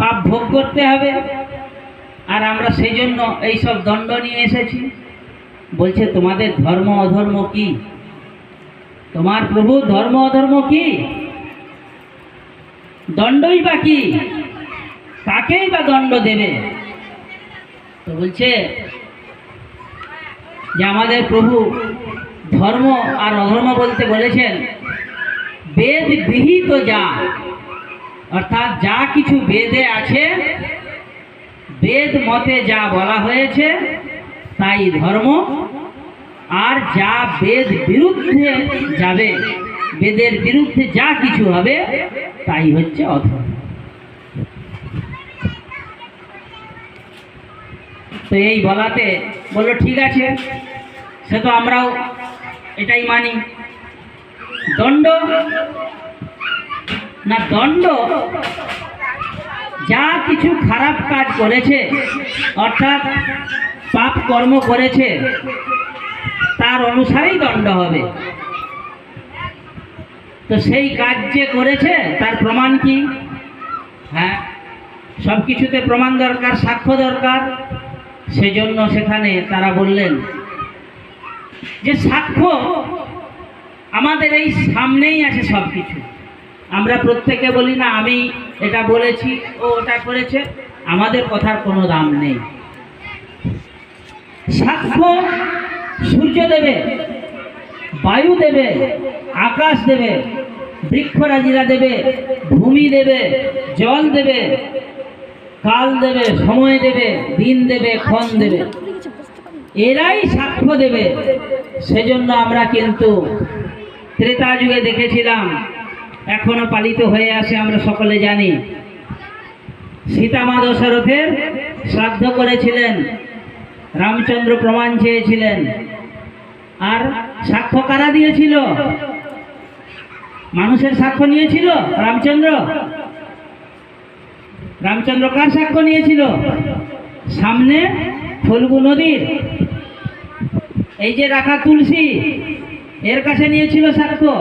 পাপ ভোগ করতে হবে। আর আমরা সেই জন্য এইসব দণ্ড নিয়ে এসেছি। বলছে তোমাদের ধর্ম অধর্ম কি? তোমার প্রভু ধর্ম অধর্ম কি? দণ্ডই বা কি? কাকেই বা দণ্ড দেবে? তো বলছে যে আমাদের প্রভু ধর্ম আর অধর্ম বলতে বলেছেন বেদ বিহিত যা, অর্থাৎ যা কিছু বেদে আছে, বেদ মতে যা বলা হয়েছে তাই ধর্ম, আর যা বেদ বিরুদ্ধে যাবে, বেদের বিরুদ্ধে যা কিছু হবে তাই হচ্ছে অধর্ম। তো এই বলাতে বললো ঠিক আছে, সে তো আমরাও এটাই মানি। দণ্ড না, দণ্ড যা কিছু খারাপ কাজ করেছে, অর্থাৎ পাপ কর্ম করেছে, তার অনুসারেই দণ্ড হবে। তো সেই কাজ যে করেছে তার প্রমাণ কি? হ্যাঁ, সব কিছুতে প্রমাণ দরকার, সাক্ষ্য দরকার। সেজন্য সেখানে তারা বললেন যে সাক্ষ্য আমাদের এই সামনেই আছে সব কিছু। আমরা প্রত্যেকে বলি না আমি এটা বলেছি, ও ওটা করেছে, আমাদের কথার কোনো দাম নেই। সাক্ষ্য সূর্য দেবে, বায়ু দেবে, আকাশ দেবে, বৃক্ষরাজিরা দেবে, ভূমি দেবে, জল দেবে, কাল দেবে, সময় দেবে, দিন দেবে, ক্ষণ দেবে, এরাই সাক্ষ্য দেবে। সেজন্য আমরা কিন্তু ত্রেতা যুগে দেখেছিলাম, এখনো পালিত হয়ে আসে, আমরা সকলে জানি। সীতামা দশরথের শ্রাদ্ধ করেছিলেন, রামচন্দ্র প্রমাণ চেয়েছিলেন, আর সাক্ষ্য কারা দিয়েছিল? মানুষের সাক্ষ্য নিয়েছিল রামচন্দ্র। রামচন্দ্র কার সাক্ষ্য নিয়েছিল? সামনে ফল্গু নদীর এই যে রাখা তুলসী, এর কাছে নিয়েছিল সাক্ষ্য,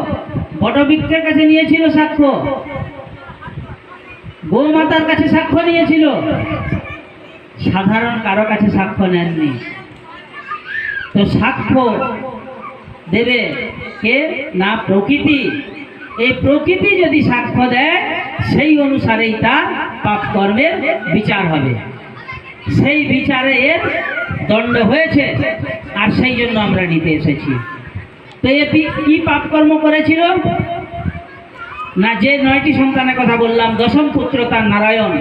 বটবৃক্ষের কাছে নিয়েছিল সাক্ষ্য, গোমাতার কাছে সাক্ষ্য নিয়েছিল। সাধারণ কারো কাছে সাক্ষ্য নেননি। তো সাক্ষ্য দেবে কে না? প্রকৃতি। এই প্রকৃতি যদি সাক্ষ্য দেয়, সেই অনুসারেই তার পাপ কর্মের বিচার হবে। সেই বিচারে এর দণ্ড হয়েছে, আর সেই জন্য আমরা নিতে এসেছি। তো এ কি পাপ কর্ম করেছিল না? যে 9টি সন্তানের কথা বললাম, দশম পুত্র তার নারায়ণ,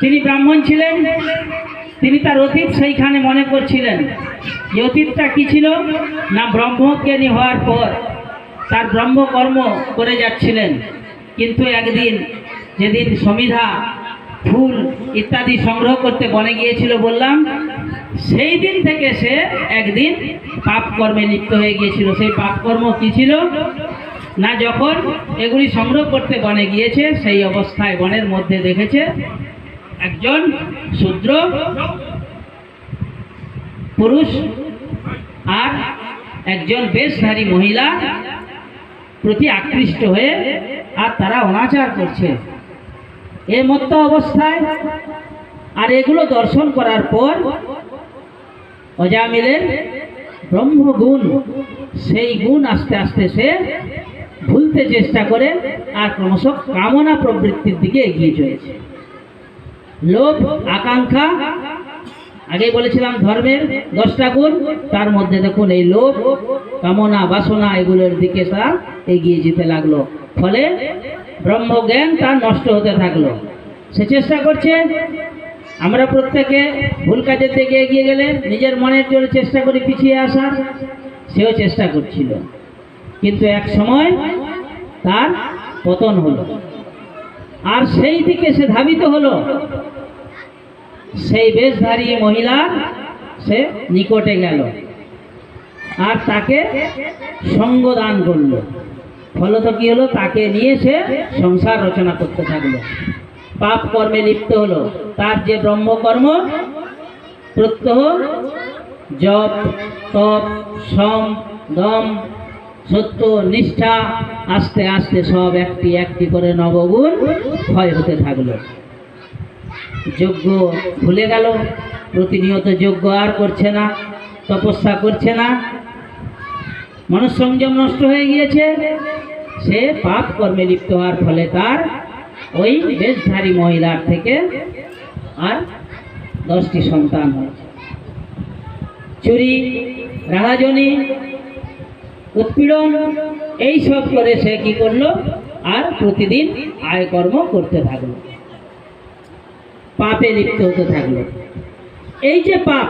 তিনি ব্রাহ্মণ ছিলেন। তিনি তার অতীত সেইখানে মনে করছিলেন যে অতীতটা কি ছিল না? ব্রহ্মজ্ঞানী হওয়ার পর তার ব্রহ্মকর্ম করে যাচ্ছিলেন। কিন্তু একদিন যেদিন সমিধা, ফুল ইত্যাদি সংগ্রহ করতে বনে গিয়েছিল বললাম, সেই দিন থেকে সে একদিন পাপ কর্মে লিপ্ত হয়ে গিয়েছিল। সেই পাপ কর্ম কি ছিল না? যখন এগুলি সংগ্রহ করতে বনে গিয়েছে, সেই অবস্থায় বনের মধ্যে দেখেছে একজন শূদ্র পুরুষ আর একজন বেশধারী মহিলা প্রতি আকৃষ্ট হয়ে আর তারা অনাচার করছে এ মত্ত অবস্থায়। আর এগুলো দর্শন করার পর অজামিলের ব্রহ্মগুণ, সেই গুণ আস্তে আস্তে সে ভুলতে চেষ্টা করে আর ক্রমশ কামনা প্রবৃত্তির দিকে এগিয়ে চলেছে। লোভ, আকাঙ্ক্ষা, আগে বলেছিলাম ধর্মের 10টা গুণ, তার মধ্যে দেখুন এই লোভ, কামনা, বাসনা, এগুলোর দিকে তার এগিয়ে যেতে লাগলো। ফলে ব্রহ্মজ্ঞান তার নষ্ট হতে থাকলো। সে চেষ্টা করছে, আমরা প্রত্যেকে ভুল কাজের দিকে এগিয়ে গেলে নিজের মনের জোরে চেষ্টা করি পিছিয়ে আসার, সেও চেষ্টা করছিল। কিন্তু এক সময় তার পতন হলো, আর সেই দিকে সে ধাবিত হলো। সেই বেশধারী মহিলা সে নিকটে গেল আর তাকে সঙ্গ দান করলো। ফলত কি হলো? তাকে নিয়ে সে সংসার রচনা করতে থাকলো, পাপ কর্মে লিপ্ত হলো। তার যে ব্রহ্মকর্ম, প্রত্যহ, জপ, তপ, সম, দম, সত্য নিষ্ঠা আস্তে আস্তে সব একটি একটি করে নবগুণ ক্ষয় হতে থাকলো। যজ্ঞ ভুলে গেল, প্রতিনিয়ত যজ্ঞ আর করছে না, তপস্যা করছে না, মনঃসংযম নষ্ট হয়ে গিয়েছে। সে পাপ কর্মে লিপ্ত হওয়ার ফলে তার ওই বেশধারী মহিলার থেকে আর 10টি সন্তান হয়েছে। চুরি, রাহাজনি, উৎপীড়ন এই সব করে সে কি করলো, আর প্রতিদিন আয় কর্ম করতে থাকলো, পাপে লিপ্ত হতে থাকলো। এই যে পাপ,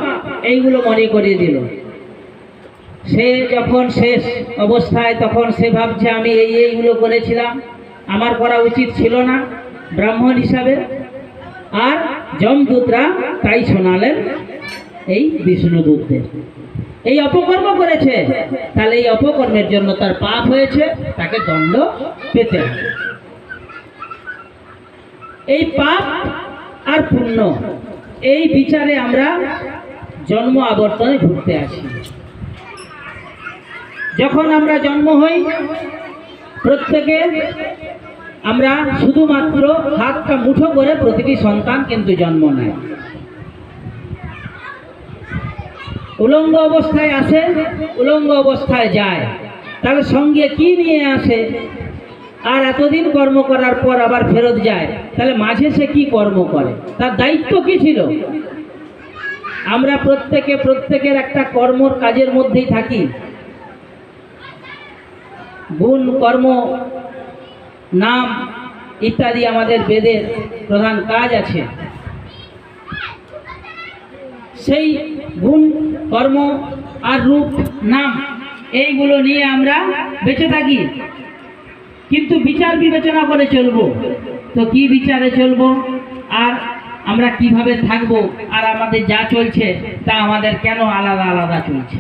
এইগুলো মনে করিয়ে দিল। সে যখন শেষ অবস্থায়, তখন সে ভাবছে আমি এইগুলো করেছিলাম, আমার করা উচিত ছিল না ব্রাহ্মণ হিসাবে। আর যমদূতরা তাই শোনালেন এই বিষ্ণুদূতদের, এই অপকর্ম করেছে, তাহলে এই অপকর্মের জন্য তার পাপ হয়েছে, তাকে দণ্ড পেতে হবে। এই পাপ আর পুণ্য, এই বিচারে আমরা জন্ম আবর্তনে ঘুরতে আসি। যখন আমরা জন্ম হই, প্রত্যেকে আমরা শুধুমাত্র হাতটা মুঠো করে প্রতিটি সন্তান কিন্তু জন্ম নেয়। উলঙ্গ অবস্থায় আসে, উলঙ্গ অবস্থায় যায়, তাহলে সঙ্গে কি নিয়ে আসে? আর এতদিন কর্ম করার পর আবার ফেরত যায়, তাহলে মাঝে সে কি কর্ম করে, তার দায়িত্ব কি ছিল? আমরা প্রত্যেকের একটা কর্মর কাজের মধ্যেই থাকি। গুণ, কর্ম, নাম ইত্যাদি আমাদের বেদের প্রধান কাজ আছে। সেই গুণ, কর্ম আর রূপ, নাম এইগুলো নিয়ে আমরা বেঁচে থাকি, কিন্তু বিচার বিবেচনা করে চলবো। তো কি বিচারে চলবো, আর আমরা কিভাবে থাকবো, আর আমাদের যা চলছে তা আমাদের কেন আলাদা আলাদা চলছে?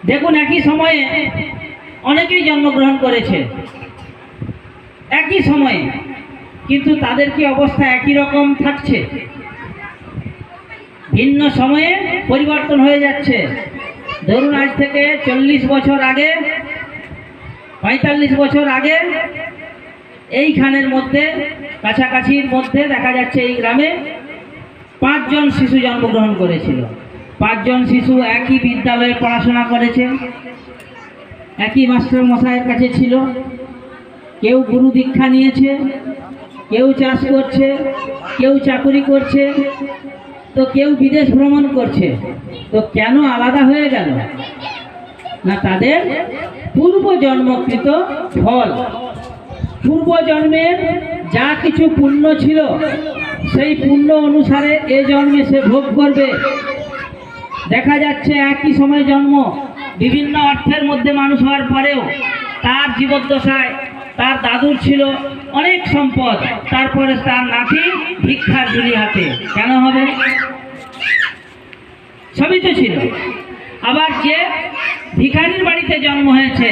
দেখুন, একই সময়ে অনেকেই জন্মগ্রহণ করেছে, একই সময়ে, কিন্তু তাদের কি অবস্থা একই রকম থাকছে? ভিন্ন সময়ে পরিবর্তন হয়ে যাচ্ছে। ধরুন, আজ থেকে 40 বছর আগে, 45 বছর আগে এইখানের মধ্যে, কাছাকাছির মধ্যে দেখা যাচ্ছে এই গ্রামে 5 জন শিশু জন্মগ্রহণ করেছিল। 5 জন শিশু একই বিদ্যালয়ে পড়াশোনা করেছে, একই মাস্টার মশাইয়ের কাছে ছিল। কেউ গুরু দীক্ষা নিয়েছে, কেউ চাষ করছে, কেউ চাকরি করছে, তো কেউ বিদেশ ভ্রমণ করছে। তো কেন আলাদা হয়ে গেল? না, তাদের পূর্বজন্মকৃত ফল, পূর্বজন্মের যা কিছু পুণ্য ছিল, সেই পুণ্য অনুসারে এ জন্মে সে ভোগ করবে। দেখা যাচ্ছে একই সময় জন্ম, বিভিন্ন অর্থের মধ্যে মানুষ হওয়ার পরেও তার জীবদ্দশায় তার দাদুর ছিল অনেক সম্পদ, তারপরে তার নাতি ভিক্ষার ঝুলি হাতে। কেন হবে? সবই তো ছিল। আবার যে ভিখারির বাড়িতে জন্ম হয়েছে,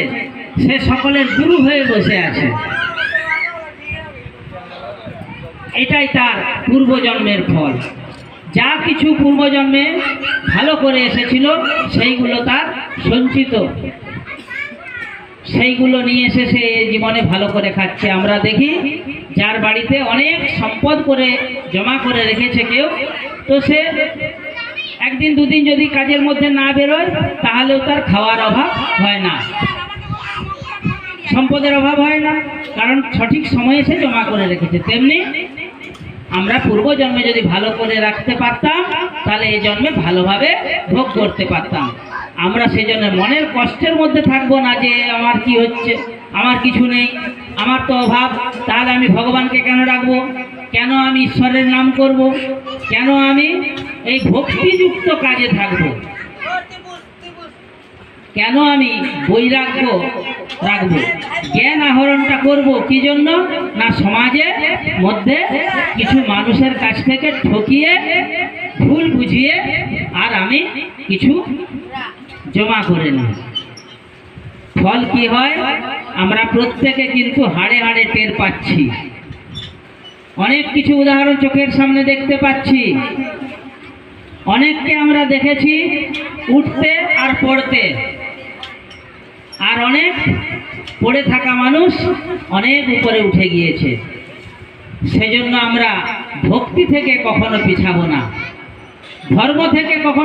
সে সকলের গুরু হয়ে বসে আছে। এটাই তার পূর্বজন্মের ফল। যা কিছু পূর্বজন্মে ভালো করে এসেছিল, সেইগুলো তার সঞ্চিত, সেইগুলো নিয়ে এসে সে জীবনে ভালো করে খাচ্ছে। আমরা দেখি যার বাড়িতে অনেক সম্পদ করে জমা করে রেখেছে কেউ, তো সে একদিন দুদিন যদি কাজের মধ্যে না বেরোয়, তাহলেও তার খাওয়ার অভাব হয় না, সম্পদের অভাব হয় না, কারণ সঠিক সময়ে সে জমা করে রেখেছে। তেমনি আমরা পূর্বজন্মে যদি ভালো করে রাখতে পারতাম, তাহলে এই জন্মে ভালোভাবে ভোগ করতে পারতাম। আমরা সেই জন্য মনের কষ্টের মধ্যে থাকবো না যে আমার কি হচ্ছে, আমার কিছু নেই, আমার তো অভাব, তাহলে আমি ভগবানকে কেন রাখবো, কেন আমি ঈশ্বরের নাম করব, কেন আমি এই ভক্তিযুক্ত কাজে থাকবো, কেন আমি বৈরাগ্য রাখবো, জ্ঞান আহরণটা করব কি জন্য? না, সমাজের মধ্যে কিছু মানুষের কাছ থেকে ঠকিয়ে, ভুল বুঝিয়ে আর আমি কিছু জমা করে নিই। ফল কি হয়? আমরা প্রত্যেকে কিন্তু হাড়ে হাড়ে টের পাচ্ছি। অনেক কিছু উদাহরণ চোখের সামনে দেখতে পাচ্ছি। অনেককে আমরা দেখেছি উঠতে আর পড়তে, আর অনেক পড়ে থাকা মানুষ অনেক উপরে উঠে গিয়েছে। সেজন্য আমরা ভক্তি থেকে কখনো পিছাবো না, ধর্ম থেকে কখনো